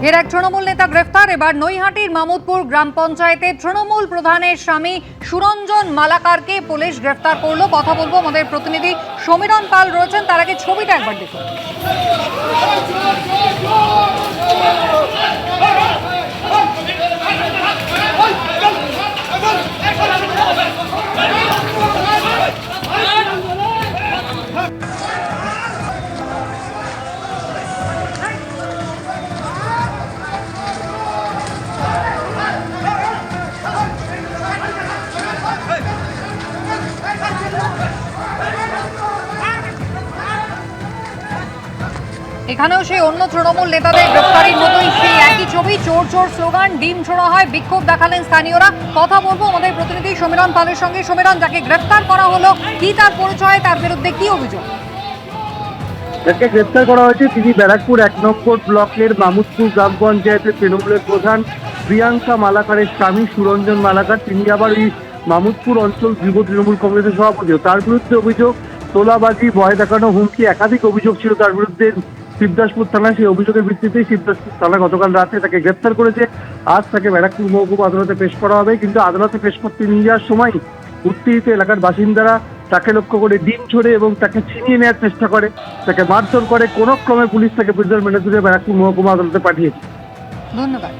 এর এক তৃণমূল নেতা গ্রেফতার। এবার নৈহাটির মামুদপুর গ্রাম পঞ্চায়েতে তৃণমূল প্রধানের স্বামী সুরঞ্জন মালাকারকে পুলিশ গ্রেফতার করলো। কথা বলবো আমাদের প্রতিনিধি সমীরণ পাল রয়েছেন, তার আগে ছবিটা একবার দেখুন। এখানেও সেই অন্য তৃণমূল নেতাদের গ্রেফতারির মতোই সেই একই ছবি, চোর চোর স্লোগান, ডিম ছোড়া হয়, বিক্ষোভ দেখালেন স্থানীয়রা। কথা বলবো আমাদের প্রতিনিধি সমীরণ পালের সঙ্গে। সমীরণ, যাকে গ্রেফতার করা হলো, কি তার পরিচয়, তার বিরুদ্ধে কি অভিযোগ? যাকে গ্রেফতার করা হয়েছে তিনি ব্যারাকপুর 1 নম্বর ব্লকের মামুদপুর গ্রাম পঞ্চায়েতের তৃণমূলের প্রধান প্রিয়াঙ্কা মালাকারের স্বামী সুরঞ্জন মালাকার। তিনি আবার এই মামুদপুর অঞ্চল যুব তৃণমূল কংগ্রেসের সভাপতিও। তার বিরুদ্ধে অভিযোগ তোলাবাজি, ভয় দেখানো, হুমকি, একাধিক অভিযোগ ছিল তার বিরুদ্ধে শিবদাসপুর থানায়। সেই অভিযোগের ভিত্তিতেই শিবদাসপুর থানা গতকাল রাতে তাকে গ্রেফতার করেছে। আজ তাকে ব্যারাকপুর মহকুমা আদালতে পেশ করা হবে, কিন্তু আদালতে পেশ করতে নিয়ে যাওয়ার সময় উত্তেজিত এলাকার বাসিন্দারা তাকে লক্ষ্য করে ডিম ছোড়ে এবং তাকে ছিনিয়ে নেওয়ার চেষ্টা করে, তাকে মারধর করে। কোনো ক্রমে পুলিশ তাকে প্রিজন মেনে তুলে ব্যারাকপুর মহকুমা আদালতে পাঠিয়েছে। ধন্যবাদ।